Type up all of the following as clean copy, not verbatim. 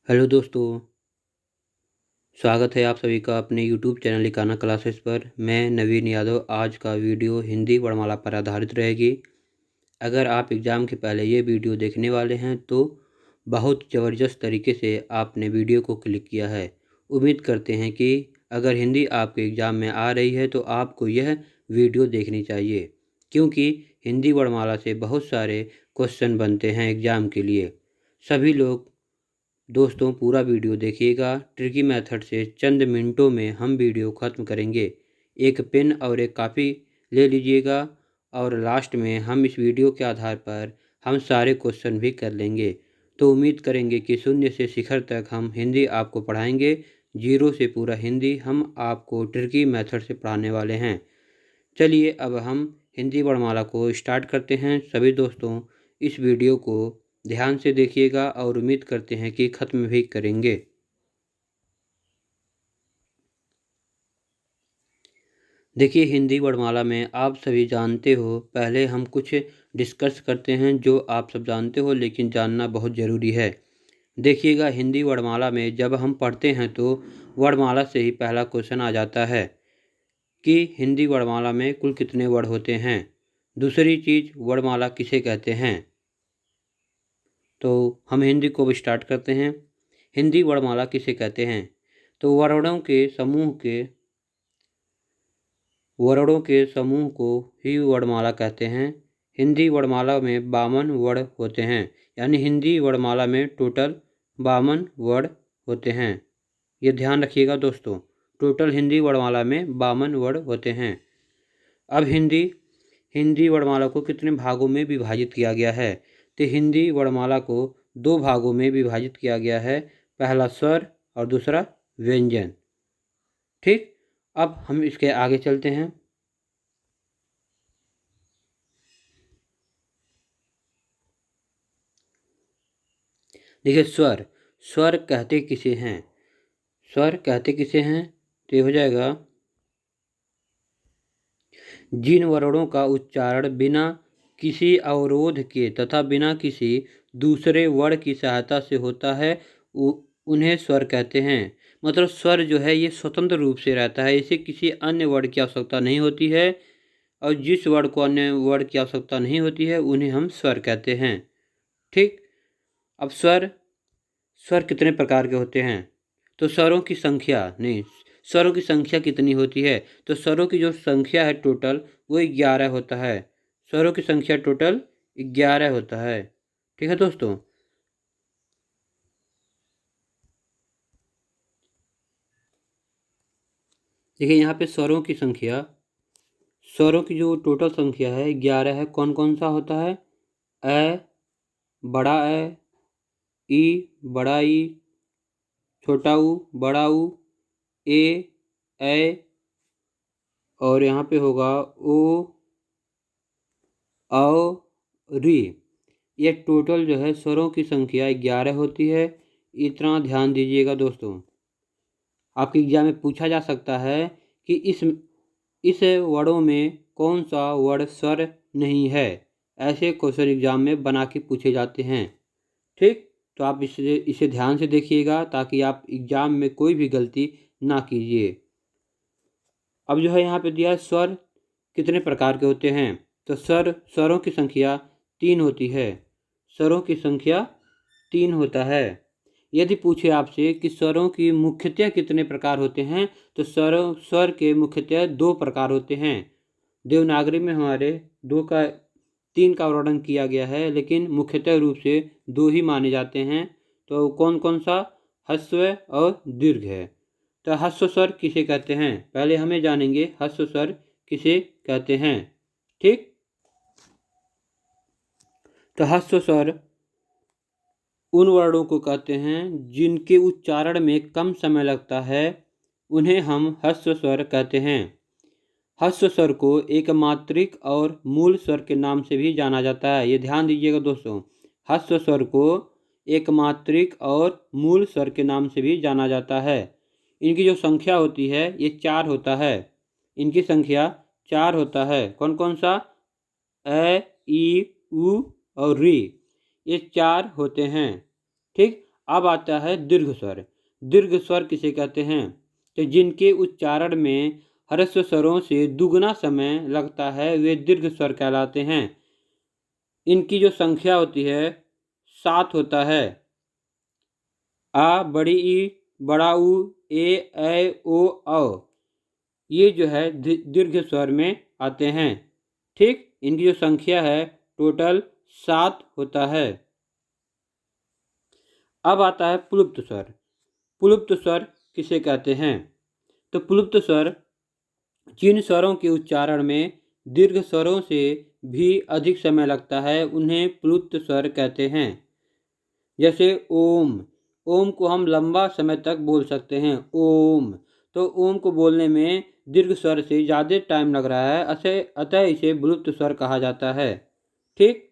Hello दोस्तों, स्वागत है आप सभी का अपने यूट्यूब चैनल लिकाना क्लासेस पर। मैं नवीन यादव। आज का वीडियो हिंदी वर्णमाला पर आधारित रहेगी। अगर आप एग्ज़ाम के पहले ये वीडियो देखने वाले हैं तो बहुत ज़बरदस्त तरीके से आपने वीडियो को क्लिक किया है। उम्मीद करते हैं कि अगर हिंदी आपके एग्ज़ाम में आ रही है तो आपको यह वीडियो देखनी चाहिए, क्योंकि हिंदी वर्णमाला से बहुत सारे क्वेश्चन बनते हैं एग्ज़ाम के लिए। सभी लोग दोस्तों पूरा वीडियो देखिएगा। ट्रिकी मेथड से चंद मिनटों में हम वीडियो ख़त्म करेंगे। एक पेन और एक कापी ले लीजिएगा और लास्ट में हम इस वीडियो के आधार पर हम सारे क्वेश्चन भी कर लेंगे। तो उम्मीद करेंगे कि शून्य से शिखर तक हम हिंदी आपको पढ़ाएंगे। जीरो से पूरा हिंदी हम आपको ट्रिकी मेथड से पढ़ाने वाले हैं। चलिए अब हम हिंदी वर्णमाला को स्टार्ट करते हैं। सभी दोस्तों इस वीडियो को ध्यान से देखिएगा और उम्मीद करते हैं कि ख़त्म भी करेंगे। देखिए, हिंदी वर्णमाला में आप सभी जानते हो, पहले हम कुछ डिस्कस करते हैं जो आप सब जानते हो लेकिन जानना बहुत ज़रूरी है। देखिएगा, हिंदी वर्णमाला में जब हम पढ़ते हैं तो वर्णमाला से ही पहला क्वेश्चन आ जाता है कि हिंदी वर्णमाला में कुल कितने वर्ण होते हैं। दूसरी चीज़, वर्णमाला किसे कहते हैं। तो हम हिंदी को स्टार्ट करते हैं। हिंदी वर्णमाला किसे कहते हैं? तो वर्णों के समूह को ही वर्णमाला कहते हैं। हिंदी वर्णमाला में 52 वर्ण होते हैं, यानी हिंदी वर्णमाला में टोटल 52 वर्ण होते हैं। ये ध्यान रखिएगा दोस्तों, टोटल हिंदी वर्णमाला में 52 वर्ण होते हैं। अब हिंदी वर्णमाला को कितने भागों में विभाजित किया गया है? तो हिंदी वर्णमाला को 2 भागों में विभाजित किया गया है। पहला स्वर और दूसरा व्यंजन। ठीक, अब हम इसके आगे चलते हैं। देखिए, स्वर कहते किसे हैं? स्वर कहते किसे हैं? तो ये हो जाएगा जिन वर्णों का उच्चारण बिना किसी अवरोध के तथा बिना किसी दूसरे वर्ण की सहायता से होता है, उन्हें स्वर कहते हैं। मतलब स्वर जो है ये स्वतंत्र रूप से रहता है, इसे किसी अन्य वर्ण की आवश्यकता नहीं होती है, और जिस वर्ण को अन्य वर्ण की आवश्यकता नहीं होती है उन्हें हम स्वर कहते हैं। ठीक, अब स्वर कितने प्रकार के होते हैं? तो स्वरों की संख्या कितनी होती है? तो स्वरों की जो संख्या है टोटल वो 11 होता है। स्वरों की संख्या टोटल 11 होता है। ठीक है दोस्तों। देखिए, यहाँ पे स्वरों की जो टोटल संख्या है 11 है। कौन कौन सा होता है? अ, बड़ा अ, ई, बड़ा ई, छोटा ऊ, बड़ा ऊ, ए, ऐ, और यहाँ पे होगा ओ, औ, री। ये टोटल जो है स्वरों की संख्या 11 होती है। इतना ध्यान दीजिएगा दोस्तों। आपके एग्जाम में पूछा जा सकता है कि इस वर्णों में कौन सा वर्ण स्वर नहीं है। ऐसे क्वेश्चन एग्जाम में बना के पूछे जाते हैं। ठीक, तो आप इसे ध्यान से देखिएगा ताकि आप एग्जाम में कोई भी गलती ना कीजिए। अब जो है यहाँ पे दिया स्वर कितने प्रकार के होते हैं। तो स्वरों की संख्या 3 होती है। स्वरों की संख्या 3 होता है। यदि पूछे आपसे कि स्वरों की मुख्यतः कितने प्रकार होते हैं, तो स्वर के मुख्यतः 2 प्रकार होते हैं। देवनागरी में हमारे 3 का वर्णन किया गया है, लेकिन मुख्यतः रूप से 2 ही माने जाते हैं। तो कौन कौन सा? ह्रस्व और दीर्घ है। तो ह्रस्व स्वर किसे कहते हैं? पहले हमें जानेंगे ह्रस्व स्वर किसे कहते हैं। ठीक, तो ह्रस्व स्वर उन वर्णों को कहते हैं जिनके उच्चारण में कम समय लगता है, उन्हें हम ह्रस्व स्वर कहते हैं। ह्रस्व स्वर को एक मात्रिक और मूल स्वर के नाम से भी जाना जाता है। ये ध्यान दीजिएगा दोस्तों, ह्रस्व स्वर को एक मात्रिक और मूल स्वर के नाम से भी जाना जाता है। इनकी जो संख्या होती है ये 4 होता है। इनकी संख्या 4 होता है। कौन कौन सा? अ, ई, उ और री, ये 4 होते हैं। ठीक, अब आता है दीर्घ स्वर। दीर्घ स्वर किसे कहते हैं? तो जिनके उच्चारण में ह्रस्व स्वरों से दुगना समय लगता है वे दीर्घ स्वर कहलाते हैं। इनकी जो संख्या होती है 7 होता है। आ, बड़ी ई, बड़ा ऊ, ए, ऐ, ओ, औ। ये जो है दीर्घ स्वर में आते हैं। ठीक, इनकी जो संख्या है टोटल 7 होता है। अब आता है प्लुप्त स्वर। प्लुप्त स्वर किसे कहते हैं? तो प्लुप्त स्वर जिन स्वरों के उच्चारण में दीर्घ स्वरों से भी अधिक समय लगता है उन्हें प्लुप्त स्वर कहते हैं। जैसे ओम। ओम को हम लंबा समय तक बोल सकते हैं, ओम। तो ओम को बोलने में दीर्घ स्वर से ज़्यादा टाइम लग रहा है, अतः इसे प्लुप्त स्वर कहा जाता है। ठीक,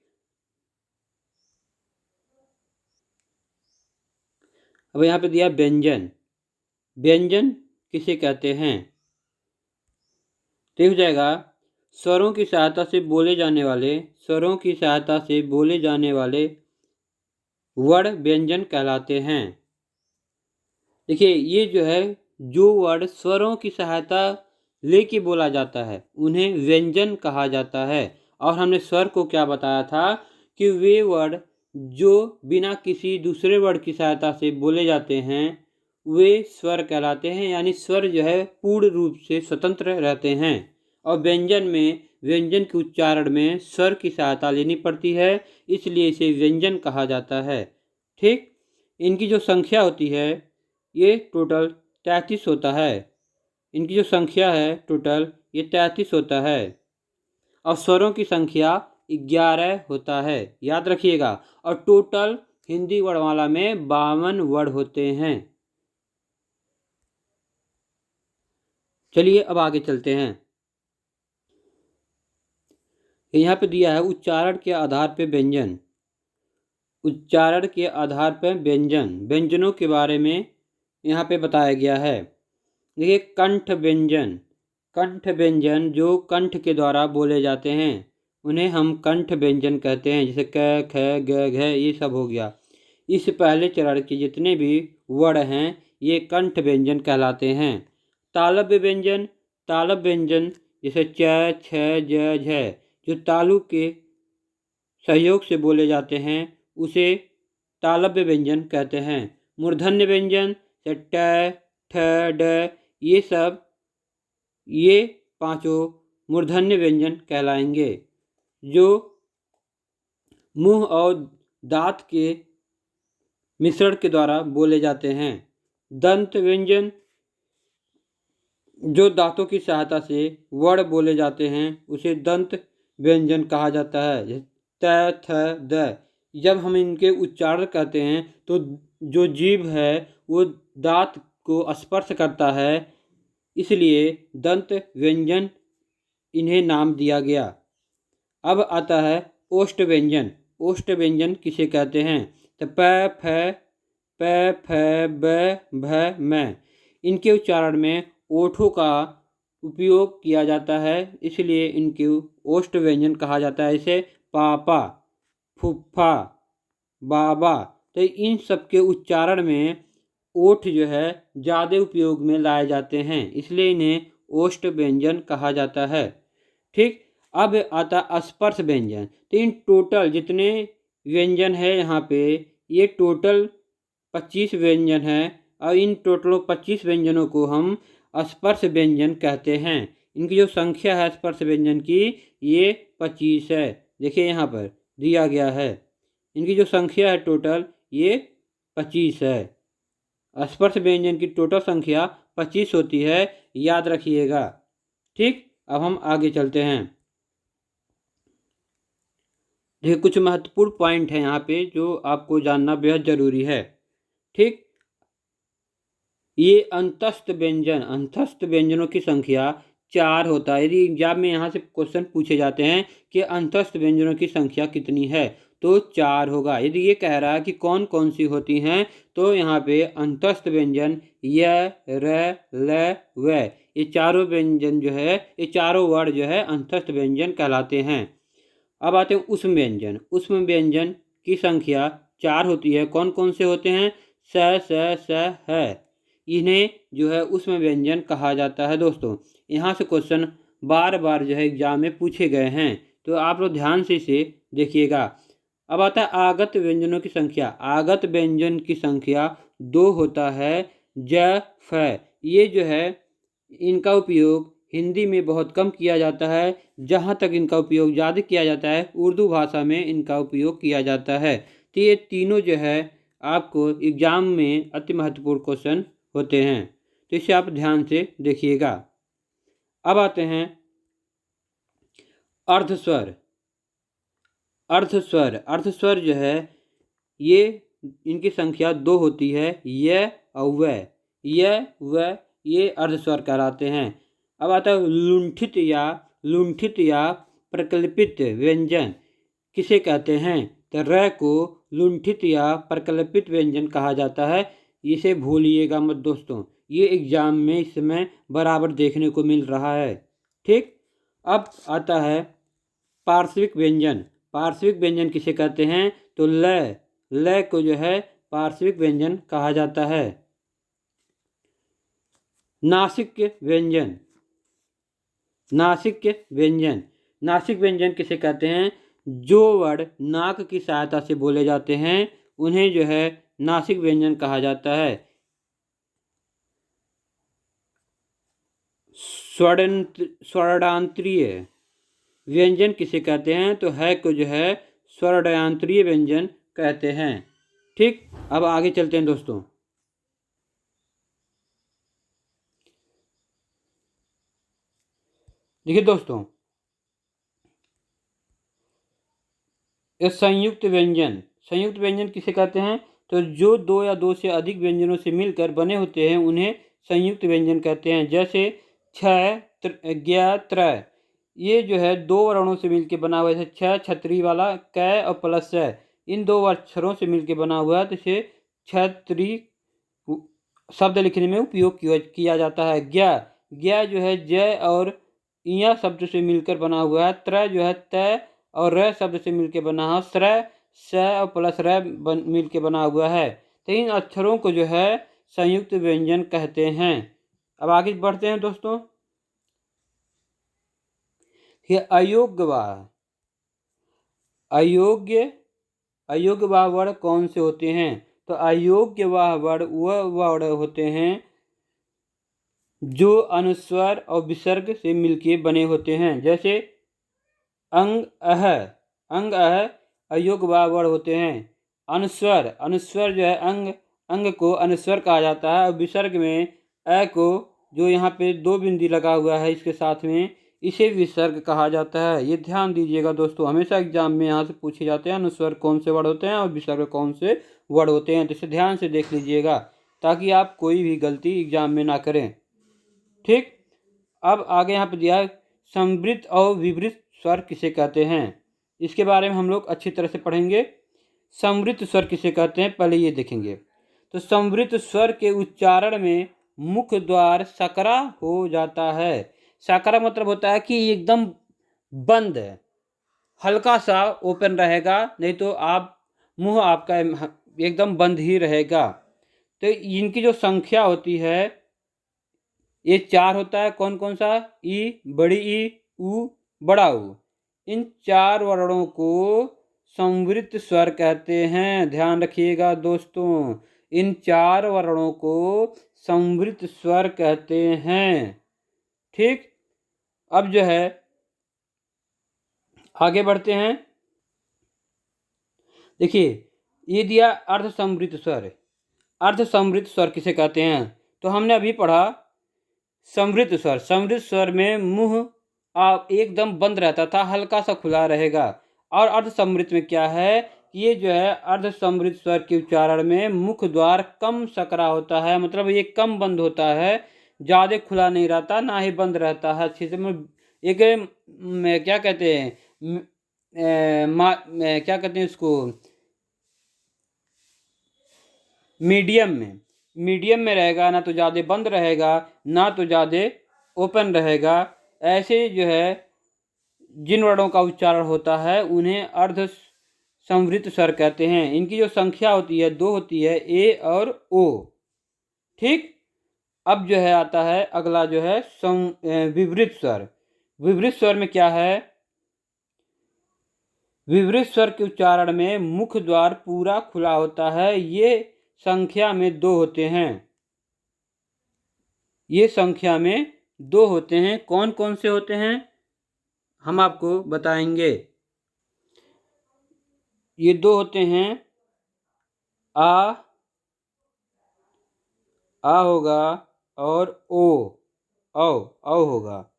अब यहाँ पे दिया व्यंजन। व्यंजन किसे कहते हैं? तो हो जाएगा स्वरों की सहायता से बोले जाने वाले, स्वरों की सहायता से बोले जाने वाले वर्ण व्यंजन कहलाते हैं। देखिए, ये जो है जो वर्ण स्वरों की सहायता लेके बोला जाता है उन्हें व्यंजन कहा जाता है। और हमने स्वर को क्या बताया था कि वे वर्ण जो बिना किसी दूसरे वर्ण की सहायता से बोले जाते हैं वे स्वर कहलाते हैं, यानी स्वर जो है पूर्ण रूप से स्वतंत्र रहते हैं। और व्यंजन में व्यंजन के उच्चारण में स्वर की सहायता लेनी पड़ती है, इसलिए इसे व्यंजन कहा जाता है। ठीक, इनकी जो संख्या होती है ये टोटल 33 होता है। इनकी जो संख्या है टोटल ये 33 होता है। और स्वरों की संख्या 11 होता है, याद रखिएगा। और टोटल हिंदी वर्णमाला में 52 वर्ण होते हैं। चलिए अब आगे चलते हैं। यहाँ पे दिया है उच्चारण के आधार पे व्यंजन। उच्चारण के आधार पर व्यंजन, व्यंजनों के बारे में यहाँ पे बताया गया है। देखिए, कंठ व्यंजन। कंठ व्यंजन जो कंठ के द्वारा बोले जाते हैं उन्हें हम कंठ व्यंजन कहते हैं। जैसे क, ख, ग, घ, ये सब हो गया। इस पहले चरण के जितने भी वर्ण हैं ये कंठ व्यंजन कहलाते हैं। तालव्य व्यंजन। तालव्य व्यंजन जैसे च, छ, ज, झ जो तालु के सहयोग से बोले जाते हैं उसे तालव्य व्यंजन कहते हैं। मूर्धन्य व्यंजन से ट, ठ, ड ये पांचों मूर्धन्य व्यंजन कहलाएंगे जो मुंह और दांत के मिश्रण के द्वारा बोले जाते हैं। दंत व्यंजन जो दांतों की सहायता से वर्ण बोले जाते हैं उसे दंत व्यंजन कहा जाता है। त, थ, द जब हम इनके उच्चारण करते हैं तो जो जीभ है वो दांत को स्पर्श करता है, इसलिए दंत व्यंजन इन्हें नाम दिया गया। अब आता है ओष्ठ व्यंजन। ओष्ठ व्यंजन किसे कहते हैं? तो प, फ, ब, भ, म। इनके उच्चारण में ओठों का उपयोग किया जाता है, इसलिए इनके ओष्ठ व्यंजन कहा जाता है। इसे पापा, फुफ्फा, बाबा। तो इन सब के उच्चारण में ओठ जो है ज़्यादा उपयोग में लाए जाते हैं, इसलिए इन्हें ओष्ठ व्यंजन कहा जाता है। ठीक, अब आता स्पर्श व्यंजन। तो इन टोटल जितने व्यंजन है यहाँ पे ये टोटल 25 व्यंजन है और इन टोटल 25 व्यंजनों को हम स्पर्श व्यंजन कहते हैं। इनकी जो संख्या है स्पर्श व्यंजन की ये 25 है। देखिए यहाँ पर दिया गया है, इनकी जो संख्या है टोटल ये 25 है। स्पर्श व्यंजन की टोटल संख्या 25 होती है, याद रखिएगा। ठीक, अब हम आगे चलते हैं। देखिए, कुछ महत्वपूर्ण पॉइंट है यहाँ पे जो आपको जानना बेहद जरूरी है। ठीक, ये अंतस्थ व्यंजनों की संख्या 4 होता है। यदि एग्जाम में यहाँ से क्वेश्चन पूछे जाते हैं कि अंतस्थ व्यंजनों की संख्या कितनी है तो 4 होगा। यदि ये कह रहा है कि कौन कौन सी होती हैं तो यहाँ पे अंतस्थ व्यंजन य, र, ल, व ये चारों व्यंजन जो है ये चारों वर्ण जो है अंतस्थ व्यंजन कहलाते हैं। अब आते हैं उष्म व्यंजन। उष्म व्यंजन की संख्या 4 होती है। कौन कौन से होते हैं? स है, इन्हें जो है उसमें व्यंजन कहा जाता है दोस्तों। यहाँ से क्वेश्चन बार बार जो है एग्जाम में पूछे गए हैं, तो आप लोग ध्यान से इसे देखिएगा। अब आता है आगत व्यंजनों की संख्या। आगत व्यंजन की संख्या 2 होता है। ज, फ, ये जो है इनका उपयोग हिंदी में बहुत कम किया जाता है। जहाँ तक इनका उपयोग ज़्यादा किया जाता है, उर्दू भाषा में इनका उपयोग किया जाता है। तो ये तीनों जो है आपको एग्जाम में अति महत्वपूर्ण क्वेश्चन होते हैं, तो इसे आप ध्यान से देखिएगा। अब आते हैं अर्धस्वर। अर्धस्वर, अर्धस्वर जो है ये इनकी संख्या 2 होती है। य और व, य व, ये अर्धस्वर कहलाते हैं। अब आता है लुंठित या प्रकल्पित व्यंजन किसे कहते हैं? तो र को लुंठित या प्रकल्पित व्यंजन कहा जाता है। इसे भूलिएगा मत दोस्तों, ये एग्जाम में इस समय बराबर देखने को मिल रहा है। ठीक, अब आता है पार्श्विक व्यंजन। पार्श्विक व्यंजन किसे कहते हैं? तो ल को जो है पार्श्विक व्यंजन कहा जाता है। नासिक व्यंजन। नासिक व्यंजन, नासिक व्यंजन किसे कहते हैं? जो वर्ण नाक की सहायता से बोले जाते हैं उन्हें जो है नासिक व्यंजन कहा जाता है। स्वर्णांतरीय व्यंजन किसे कहते हैं? तो है को जो है स्वर्णांतरीय व्यंजन कहते हैं। ठीक, अब आगे चलते हैं दोस्तों। देखिए दोस्तों, ये संयुक्त व्यंजन। संयुक्त व्यंजन किसे कहते हैं? तो जो 2 या 2 से अधिक व्यंजनों से मिलकर बने होते हैं उन्हें संयुक्त व्यंजन कहते हैं। जैसे छ, ज्ञ, त्र, ये जो है 2 वर्णों से मिलकर बना हुआ है। जैसे छ छतरी वाला, क और प्लस है, इन 2 अक्षरों से मिलकर बना हुआ है, तो इसे छतरी शब्द लिखने में उपयोग किया जाता है। ज्ञ जो है ज और य शब्द से मिलकर बना हुआ है। त्र जो है त और र शब्द से मिलकर बना है। श्र, स और प्लस र मिलकर बना हुआ है। तो इन अक्षरों को जो है संयुक्त व्यंजन कहते हैं। अब आगे बढ़ते हैं दोस्तों। ये अयोग्य वर्ण कौन से होते हैं? तो अयोग्य वर्ण वह वर्ण होते हैं जो अनुस्वर और विसर्ग से मिलके बने होते हैं। जैसे अंग अह अयोग्य वर्ण होते हैं। अनुस्वर जो है अंग को अनुस्वर कहा जाता है। और विसर्ग में अ को, जो यहाँ पे 2 बिंदी लगा हुआ है इसके साथ में, इसे विसर्ग कहा जाता है। ये ध्यान दीजिएगा दोस्तों, हमेशा एग्जाम में यहाँ से पूछे जाते हैं अनुस्वर कौन से वर्ड होते हैं और विसर्ग कौन से वर्ड होते हैं। तो इसे ध्यान से देख लीजिएगा ताकि आप कोई भी गलती एग्जाम में ना करें। ठीक, अब आगे यहाँ पे दिया है समवृत्त और विवृत स्वर किसे कहते हैं? इसके बारे में हम लोग अच्छी तरह से पढ़ेंगे। समवृत्त स्वर किसे कहते हैं पहले ये देखेंगे। तो समवृत्त स्वर के उच्चारण में मुख्य द्वार सकरा हो जाता है। सकरा मतलब होता है कि एकदम बंद है, हल्का सा ओपन रहेगा, नहीं तो आप मुंह आपका एकदम बंद ही रहेगा। तो इनकी जो संख्या होती है ये 4 होता है। कौन कौन सा? ई, बड़ी ई, उ, बड़ा उ। इन 4 वर्णों को समवृत्त स्वर कहते हैं। ध्यान रखिएगा दोस्तों, इन 4 वर्णों को समवृत्त स्वर कहते हैं। ठीक, अब जो है आगे बढ़ते हैं। देखिए ये दिया अर्ध समवृत्त स्वर। अर्ध समवृत्त स्वर किसे कहते हैं? तो हमने अभी पढ़ा समवृत्त स्वर। समवृत्त स्वर में मुंह एकदम बंद रहता था, हल्का सा खुला रहेगा। और अर्ध समवृत्त में क्या है, ये जो है अर्ध समवृत्त स्वर के उच्चारण में मुख द्वार कम सकरा होता है, मतलब ये कम बंद होता है, ज़्यादा खुला नहीं रहता ना ही बंद रहता है। अच्छे से एक क्या कहते हैं क्या कहते हैं इसको, मीडियम में रहेगा, ना तो ज़्यादा बंद रहेगा ना तो ज़्यादा ओपन रहेगा। ऐसे जो है जिन वर्णों का उच्चारण होता है उन्हें अर्ध संवृत स्वर कहते हैं। इनकी जो संख्या होती है 2 होती है, ए और ओ। ठीक। अब जो है आता है अगला जो है विवृत स्वर। विवृत स्वर में क्या है? विवृत स्वर के उच्चारण में मुख द्वार पूरा खुला होता है। ये संख्या में 2 होते हैं। ये संख्या में 2 होते हैं। कौन कौन से होते हैं हम आपको बताएंगे। ये 2 होते हैं, आ होगा और औ होगा।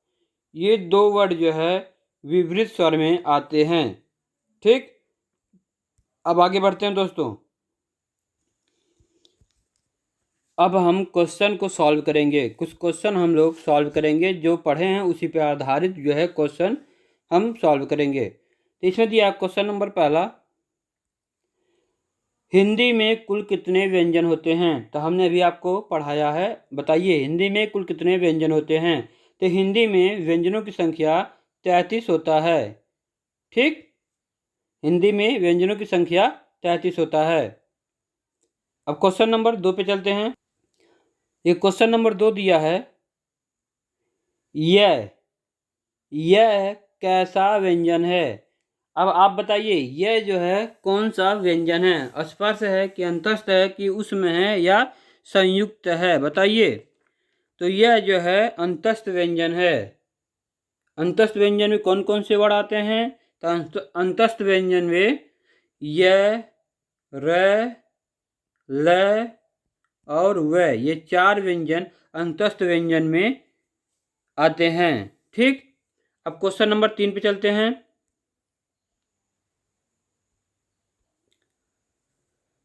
ये 2 वर्ड जो है विवृत स्वर में आते हैं। ठीक। अब आगे बढ़ते हैं दोस्तों। अब हम क्वेश्चन को सॉल्व करेंगे। कुछ क्वेश्चन हम लोग सॉल्व करेंगे, जो पढ़े हैं उसी पे आधारित जो है क्वेश्चन हम सॉल्व करेंगे। तो इसमें दिया क्वेश्चन नंबर पहला, हिंदी में कुल कितने व्यंजन होते हैं? तो हमने अभी आपको पढ़ाया है। बताइए हिंदी में कुल कितने व्यंजन होते हैं? तो हिंदी में व्यंजनों की संख्या 33 होता है। ठीक। हिंदी में व्यंजनों की संख्या 33 होता है। अब क्वेश्चन नंबर 2 पे चलते हैं। ये क्वेश्चन नंबर 2 दिया है, यह कैसा व्यंजन है? अब आप बताइए यह जो है कौन सा व्यंजन है? स्पर्श है कि अंतस्थ है कि उसमें है या संयुक्त है? बताइए। तो यह जो है अंतस्थ व्यंजन है। अंतस्थ व्यंजन में कौन कौन से वर्ड आते हैं? तो अंतस्थ व्यंजन में य, र, ल और व, ये 4 व्यंजन अंतस्थ व्यंजन में आते हैं। ठीक। अब क्वेश्चन नंबर 3 पे चलते हैं।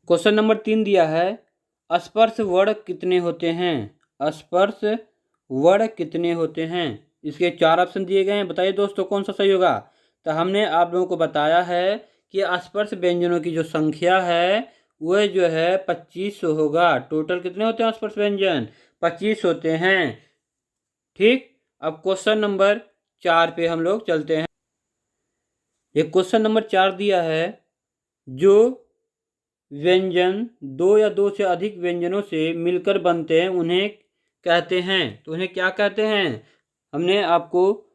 क्वेश्चन नंबर 3 दिया है, स्पर्श वर्ड कितने होते हैं? स्पर्श वर्ड कितने होते हैं? इसके 4 ऑप्शन दिए गए हैं। बताइए दोस्तों कौन सा सही होगा। तो हमने आप लोगों को बताया है कि स्पर्श व्यंजनों की जो संख्या है वह जो है 25 होगा। टोटल कितने होते हैं स्पर्श व्यंजन? 25 होते हैं। ठीक। अब क्वेश्चन नंबर 4 पे हम लोग चलते हैं। ये क्वेश्चन नंबर 4 दिया है, जो व्यंजन 2 या 2 से अधिक व्यंजनों से मिलकर बनते हैं उन्हें कहते हैं। तो उन्हें क्या कहते हैं? हमने आपको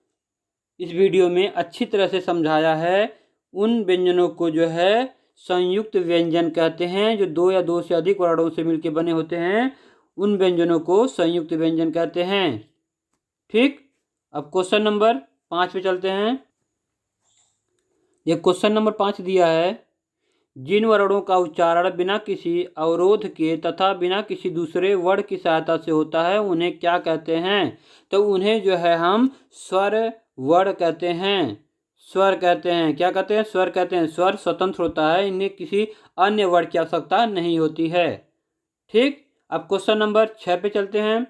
इस वीडियो में अच्छी तरह से समझाया है। उन व्यंजनों को जो है संयुक्त व्यंजन कहते हैं। जो 2 या 2 से अधिक वर्णों से मिलकर बने होते हैं उन व्यंजनों को संयुक्त व्यंजन कहते हैं। ठीक। अब क्वेश्चन नंबर 5 पे चलते हैं। यह क्वेश्चन नंबर 5 दिया है, जिन वर्णों का उच्चारण बिना किसी अवरोध के तथा बिना किसी दूसरे वर्ण की सहायता से होता है उन्हें क्या कहते हैं? तो उन्हें जो है हम स्वर वर्ण कहते हैं। स्वर कहते हैं। क्या कहते हैं? स्वर कहते हैं। स्वर स्वतंत्र होता है, इन्हें किसी अन्य वर्ण की आवश्यकता नहीं होती है। ठीक। अब क्वेश्चन नंबर 6 पे चलते हैं।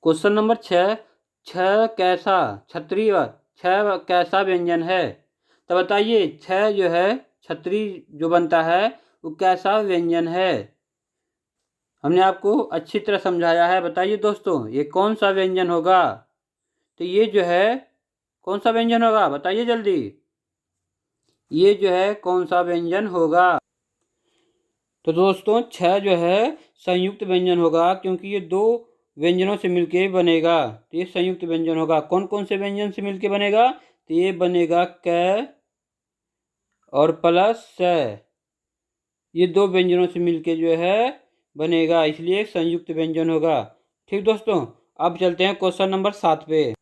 क्वेश्चन नंबर 6, छह कैसा क्षत्रिय छह कैसा व्यंजन है? तो बताइए 6 जो है क्षत्रिय जो बनता है वो कैसा व्यंजन है? हमने आपको अच्छी तरह समझाया है। बताइए दोस्तों ये कौन सा व्यंजन होगा? तो ये जो है कौन सा व्यंजन होगा? बताइए जल्दी। ये जो है कौन सा व्यंजन होगा? तो दोस्तों 6 जो है संयुक्त व्यंजन होगा, क्योंकि ये 2 व्यंजनों से मिलके बनेगा। तो ये संयुक्त व्यंजन होगा। कौन कौन से व्यंजन से मिलके बनेगा? तो ये बनेगा क और प्लस स। ये 2 व्यंजनों से मिलके जो है बनेगा, इसलिए संयुक्त व्यंजन होगा। ठीक दोस्तों। अब चलते हैं क्वेश्चन नंबर 7 पे।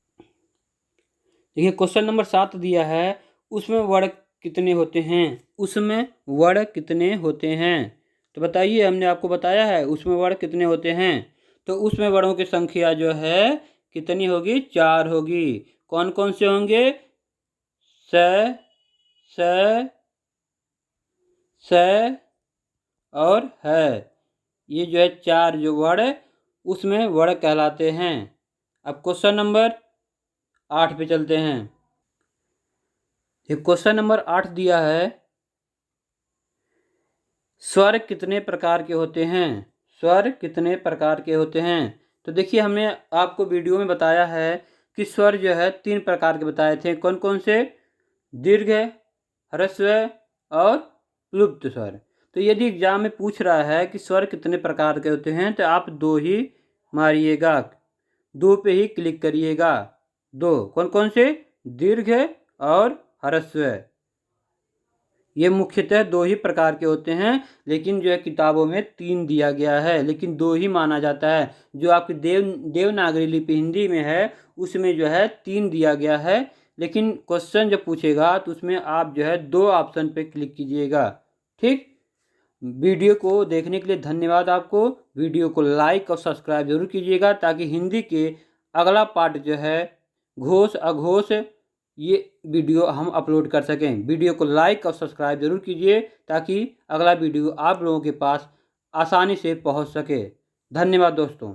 देखिए क्वेश्चन नंबर 7 दिया है, उसमें वर्ण कितने होते हैं? उसमें वर्ण कितने होते हैं? तो बताइए। हमने आपको बताया है उसमें वर्ण कितने होते हैं। तो उसमें वर्णों की संख्या जो है कितनी होगी? 4 होगी। कौन कौन से होंगे? स, स और है। ये जो है 4 जो वर्ण उसमें वर्ण कहलाते हैं। अब क्वेश्चन नंबर 8 पे चलते हैं। ये क्वेश्चन नंबर 8 दिया है, स्वर कितने प्रकार के होते हैं? स्वर कितने प्रकार के होते हैं? तो देखिए हमने आपको वीडियो में बताया है कि स्वर जो है 3 प्रकार के बताए थे। कौन कौन से? दीर्घ, ह्रस्व और प्लुप्त स्वर। तो यदि एग्जाम में पूछ रहा है कि स्वर कितने प्रकार के होते हैं तो आप 2 ही मारिएगा, 2 पे ही क्लिक करिएगा। 2 कौन कौन से? दीर्घ और ह्रस्व। ये मुख्यतः 2 ही प्रकार के होते हैं, लेकिन जो है किताबों में 3 दिया गया है, लेकिन 2 ही माना जाता है। जो आपकी देवनागरी लिपि हिंदी में है उसमें जो है 3 दिया गया है, लेकिन क्वेश्चन जब पूछेगा तो उसमें आप जो है 2 ऑप्शन पे क्लिक कीजिएगा। ठीक, वीडियो को देखने के लिए धन्यवाद आपको। वीडियो को लाइक और सब्सक्राइब जरूर कीजिएगा ताकि हिंदी के अगला पार्ट जो है घोष अघोष ये वीडियो हम अपलोड कर सकें। वीडियो को लाइक और सब्सक्राइब जरूर कीजिए ताकि अगला वीडियो आप लोगों के पास आसानी से पहुंच सके। धन्यवाद दोस्तों।